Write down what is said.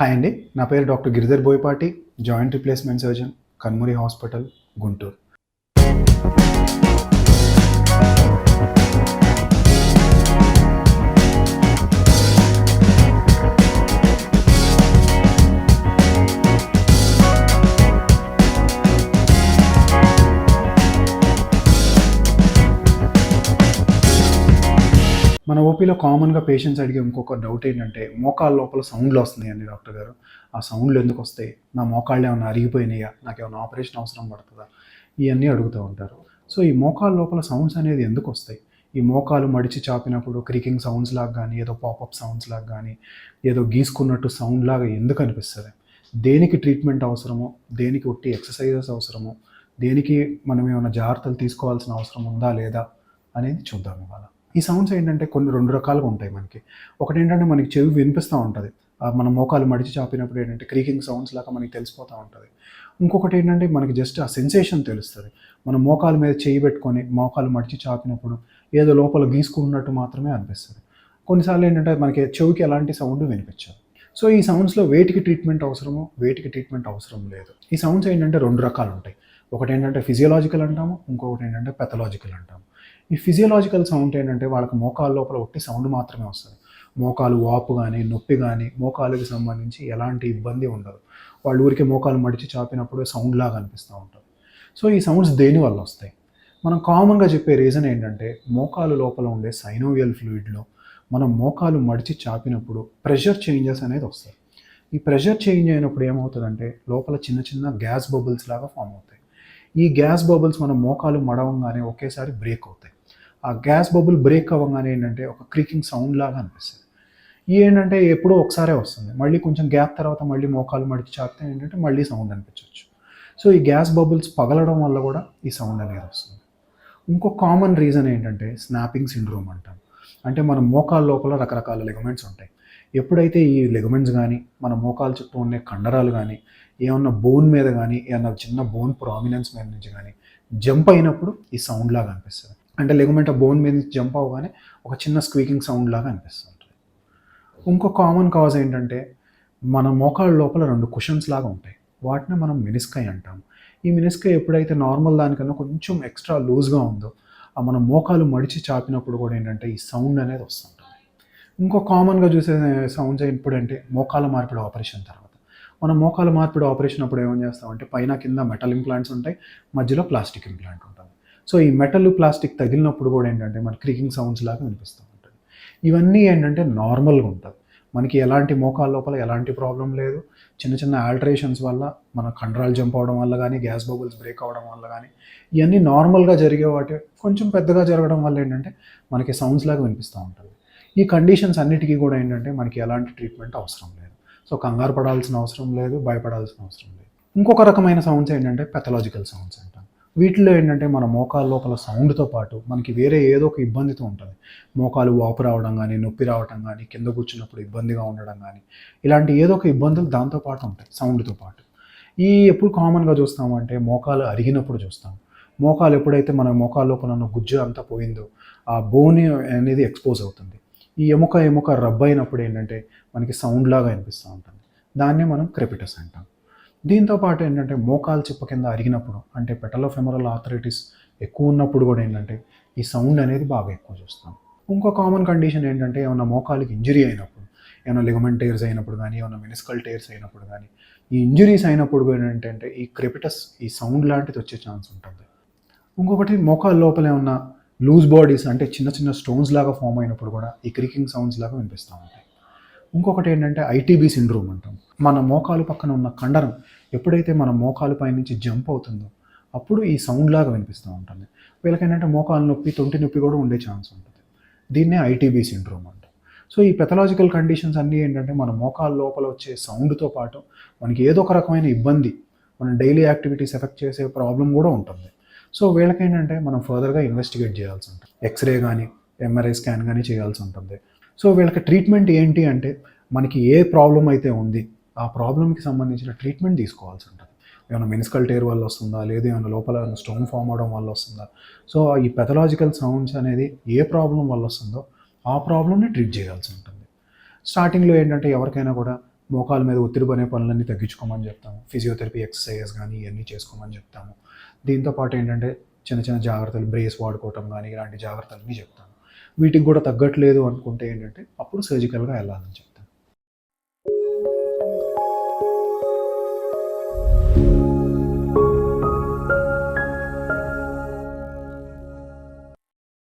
Hi అండి. నా పేరు doctor Giridhar Boyapati, joint replacement surgeon, Kanmuri hospital, Guntur. మన ఓపీలో కామన్‌గా పేషెంట్స్ అడిగే ఇంకొక డౌట్ ఏంటంటే, మోకాళ్ళ లోపల సౌండ్‌లు వస్తున్నాయండి డాక్టర్ గారు. ఆ సౌండ్‌లు ఎందుకొస్తాయి? నా మోకాళ్ళు ఏమన్నా అరిగిపోయినాయా? నాకేమన్నా ఆపరేషన్ అవసరం పడతదా? ఇయన్నీ అడుగుతూ ఉంటారు. సో, ఈ మోకాళ్ళ లోపల సౌండ్స్ అనేది ఎందుకొస్తాయి? ఈ మోకాలు మడిచి చాపినప్పుడు క్రీకింగ్ సౌండ్స్ లాగా గానీ, ఏదో పాపప్ సౌండ్స్ లాగా గానీ, ఏదో గీసుకున్నట్టు సౌండ్ లాగా ఎందుకు అనిపిస్తది? దేనికి ట్రీట్మెంట్ అవసరమో? దేనికి ఒట్టి ఎక్సర్‌సైజెస్ అవసరమో? దేనికి మనం ఏమైనా జాగ్రత్తలు తీసుకోవాల్సిన అవసరం ఉందా? లేదా? అనేది చూద్దాం ఇవాళ. ఈ సౌండ్స్ ఏంటంటే కొన్ని 2 రకాలుగా ఉంటాయి మనకి. ఒకటేంటంటే మనకి చెవి వినిపిస్తా ఉంటది. మన మోకాలు మడిచి చాపినప్పుడు ఏంటంటే క్రీకింగ్ సౌండ్స్ లాగా మనకి తెలిసిపోతా ఉంటది. ఇంకొకటేంటంటే మనకి జస్ట్ ఆ సెన్సేషన్ తెలుస్తది. మనం మోకాలు మీద చెయ్యి పెట్టుకొని మోకాలు మడిచి చాపినప్పుడు ఏదో లోపల గీసుకున్నట్టు మాత్రమే అనిపిస్తది. కొన్నిసార్లు ఏంటంటే మనకి చెవికి ఎలాంటి సౌండ్ వినిపించదు. సో, ఈ సౌండ్స్‌లో వేటికి ట్రీట్మెంట్ అవసరమో, వేటికి ట్రీట్మెంట్ అవసరం లేదు. ఈ సౌండ్స్ ఏంటంటే 2 రకాలుంటాయి. ఒకటేంటంటే ఫిజియోలాజికల్ అంటాము. ఇంకొకటేంటంటే పాథలాజికల్ అంటాము. ఈ ఫిజియోలాజికల్ సౌండ్ ఏంటంటే వాళ్ళకి మోకాళ్ళ లోపల ఒట్టి సౌండ్ మాత్రమే వస్తది. మోకాలు వాపు గానీ, నొప్పి గానీ, మోకాలుకి సంబంధించి ఎలాంటి ఇబ్బంది ఉండదు. వాళ్ళు ఊరికే మోకాలు మడిచి చాపినప్పుడు సౌండ్ లాగా అనిపిస్తా ఉంటది. సో, ఈ సౌండ్స్ దేనివల్ల వస్తాయి? మనం కామన్‌గా చెప్పే రీజన్ ఏంటంటే, మోకాలు లోపల ఉండే సైనోవియల్ ఫ్లూయిడ్‌లో మనం మోకాలు మడిచి చాపినప్పుడు ప్రెషర్ చేంజెస్ అనేది వస్తాయి. ఈ ప్రెషర్ చేంజ్ అయినప్పుడు ఏమవుతదంటే, లోపల చిన్న చిన్న గ్యాస్ బబుల్స్ లాగా ఫార్మ్ అవుతాయి. ఈ గ్యాస్ బబుల్స్ మన మోకాలు మడవంగానే ఒకేసారి బ్రేక్ అవుతాయి. ఆ గ్యాస్ బబుల్ బ్రేక్ అవ్వంగానే ఏంటంటే, ఒక క్రీకింగ్ సౌండ్ లాగా అనిపిస్తది. ఏంటంటే ఎప్పుడో ఒకసారే వస్తుంది. మళ్ళీ కొంచెం గ్యాప్ తర్వాత మళ్ళీ మోకాలు మడిచి చాపితే ఏంటంటే మళ్ళీ సౌండ్ అనిపించొచ్చు. సో, ఈ గ్యాస్ బబుల్స్ పగలడం వల్ల కూడా ఈ సౌండ్ అనేది వస్తుంది. ఇంకో కామన్ రీజన్ ఏంటంటే స్నాపింగ్ సిండ్రోమ్ అంటాం. అంటే మన మోకాళ్ళ లోపల రకరకాల లిగమెంట్స్ ఉంటాయి. ఎప్పుడైతే ఈ లిగమెంట్స్ గానీ, మన మోకాలు చుట్టూ ఉండే కండరాలు గానీ, ఏమన్నా బోన్ మీద గానీ, ఏమన్నా చిన్న బోన్ ప్రామినెన్స్ మీద నుంచి గానీ జంప్ అయినప్పుడు ఈ సౌండ్ లాగా అనిపిస్తది. అంటే లిగమెంట్ ఆ బోన్ మీద నుంచి జంప్ అవ్వగానే ఒక చిన్న స్క్వీకింగ్ సౌండ్ లాగా అనిపిస్తుంటది. ఇంకో కామన్ కాజ్ ఏంటంటే, మన మోకాళ్ళ లోపల 2 కుషన్స్ లాగా ఉంటాయి. వాటిని మనం మెనిస్కై అంటాం. ఈ మెనిస్కై ఎప్పుడైతే నార్మల్ దానికన్నా కొంచెం ఎక్స్ట్రా లూజ్‌గా ఉందో, మన మోకాలు మడిచి చాపినప్పుడు కూడా ఏంటంటే ఈ సౌండ్ అనేది వస్తుంటది. ఇంకో కామన్‌గా చూసే సౌండ్స్ ఎప్పుడంటే మోకాళ్ళ మార్పిడి ఆపరేషన్ తర్వాత. మనం మోకాళ్ళ మార్పిడి ఆపరేషన్ అప్పుడు ఏం చేస్తామంటే పైన కింద మెటల్ ఇంప్లాంట్స్ ఉంటాయి. మధ్యలో ప్లాస్టిక్ ఇంప్లాంట్ ఉంటుంది. సో, ఈ మెటల్, ప్లాస్టిక్ తగిలినప్పుడు కూడా ఏంటంటే మన క్రీకింగ్ సౌండ్స్ లాగా వినిపిస్తూ ఉంటుంది. ఇవన్నీ ఏంటంటే నార్మల్‌గా ఉంటది. మనకి ఎలాంటి మోకాళ్ళ లోపల ఎలాంటి ప్రాబ్లమ్ లేదు. చిన్న చిన్న ఆల్టరేషన్స్ వల్ల మన కండరాలు జంప్ అవ్వడం వల్ల గానీ, గ్యాస్ బబుల్స్ బ్రేక్ అవ్వడం వల్ల గానీ, ఇయన్నీ నార్మల్‌గా జరిగే వాటి కొంచెం పెద్దగా జరగడం వల్ల ఏంటంటే మనకి సౌండ్స్ లాగా వినిపిస్తూ ఉంటది. ఈ కండిషన్స్ అన్నిటికి కూడా ఏంటంటే మనకి ఎలాంటి ట్రీట్మెంట్ అవసరం లేదు. సో, కంగారు పడాల్సిన అవసరం లేదు, భయపడాల్సిన అవసరం లేదు. ఇంకొక రకమైన సౌండ్స్ ఏంటంటే పాథలాజికల్ సౌండ్స్ అంటాం. వీటిలో ఏంటంటే మన మోకాళ్ళ లోపల సౌండ్‌తో పాటు మనకి వేరే ఏదో ఒక ఇబ్బందితో ఉంటది. మోకాలు వాపు రావడం గానీ, నొప్పి రావటం గానీ, కింద కూర్చున్నప్పుడు ఇబ్బందిగా ఉండడం గానీ, ఇలాంటి ఏదో ఒక ఇబ్బందులు దాంతో పాటు ఉంటాయి సౌండ్‌తో పాటు. ఎప్పుడు కామన్‌గా చూస్తామంటే మోకాలు అరిగినప్పుడు చూస్తాం. మోకాలు ఎప్పుడైతే మన మోకాలు లోపల ఉన్న గుజ్జు అంతా పోయిందో, ఆ బోన్ అనేది ఎక్స్‌పోజ్ అవుతుంది. ఈ ఎముక రబ్ అయినప్పుడు ఏంటంటే మనకి సౌండ్ లాగా వినిపిస్తూ ఉంటుంది. దాన్నే మనం క్రెపిటస్ అంటాం. దీంతో పాటు ఏంటంటే మోకాలు చిప్ప కింద అరిగినప్పుడు అంటే పెటలోఫెమరల్ ఆర్థరైటిస్ ఎక్కువ ఉన్నప్పుడు కూడా ఏంటంటే ఈ సౌండ్ అనేది బాగా ఎక్కువ చూస్తాం. ఇంకో కామన్ కండిషన్ ఏంటంటే ఏమన్నా మోకాలికి ఇంజరీ అయినప్పుడు, ఏమైనా లిగమెంట్ టేర్స్ అయినప్పుడు గానీ, ఏమైనా మెనిస్కల్ టేర్స్ అయినప్పుడు గానీ, ఈ ఇంజరీస్ అయినప్పుడు కూడా ఏంటంటే ఈ క్రెపిటస్ ఈ సౌండ్ లాంటిది వచ్చే ఛాన్స్ ఉంటుంది. ఇంకొకటి మోకాళ్ళ లోపల ఏమన్నా లూజ్ బాడీస్ అంటే చిన్న చిన్న స్టోన్స్ లాగా ఫామ్ అయినప్పుడు కూడా ఈ క్రీకింగ్ సౌండ్స్ లాగా వినిపిస్తూ ఉంటాయి. ఇంకొకటి ఏంటంటే ఐటీబీ సిండ్రోమ్ అంటాం. మన మోకాలు పక్కన ఉన్న కండరం ఎప్పుడైతే మన మోకాలు పైనుంచి జంప్ అవుతుందో అప్పుడు ఈ సౌండ్ లాగా వినిపిస్తూ ఉంటుంది. వీళ్ళకేంటంటే మోకాలు నొప్పి, తొంటి నొప్పి కూడా ఉండే ఛాన్స్ ఉంటుంది. దీన్నే ఐటీబీ సిండ్రోమ్ అంటాం. సో, ఈ పెథలాజికల్ కండిషన్స్ అన్నీ ఏంటంటే మన మోకాలు లోపల వచ్చే సౌండ్‌తో పాటు మనకి ఏదో ఒక రకమైన ఇబ్బంది, మన డైలీ యాక్టివిటీస్ ఎఫెక్ట్ చేసే ప్రాబ్లమ్ కూడా ఉంటుంది. సో, వీళ్ళకేంటంటే మనం ఫర్దర్‌గా ఇన్వెస్టిగేట్ చేయాల్సి ఉంటుంది. ఎక్స్‌రే గానీ, ఎంఆర్ఐ స్కాన్ గానీ చేయాల్సి ఉంటుంది. సో, వీళ్ళకి ట్రీట్మెంట్ ఏంటి అంటే మనకి ఏ ప్రాబ్లమ్ అయితే ఉంది, ఆ ప్రాబ్లమ్‌కి సంబంధించిన ట్రీట్మెంట్ తీసుకోవాల్సి ఉంటుంది. ఏమైనా మెనిస్కల్ టేర్ వల్ల వస్తుందా? లేదు ఏమైనా లోపల స్టోన్ ఫార్మ్ అవ్వడం వల్ల వస్తుందా? సో, ఈ పాథలాజికల్ సౌండ్స్ అనేది ఏ ప్రాబ్లమ్ వల్ల వస్తుందో ఆ ప్రాబ్లమ్‌ని ట్రీట్ చేయాల్సి ఉంటుంది. స్టార్టింగ్‌లో ఏంటంటే ఎవరికైనా కూడా మోకాల మీద ఒత్తిడి పడే పనులన్నీ తగ్గించుకోమని చెప్తాము. ఫిజియోథెరపీ ఎక్సర్సైజెస్ కానీ ఇవన్నీ చేసుకోమని చెప్తాము. దీంతో పాటు ఏంటంటే చిన్న చిన్న జాగ్రత్తలు, బ్రేస్ వాడుకోవటం కానీ ఇలాంటి జాగ్రత్తలన్నీ చెప్తాము. వీటికి కూడా తగ్గట్లేదు అనుకుంటే ఏంటంటే అప్పుడు సర్జికల్గా వెళ్ళాలని చెప్తాము.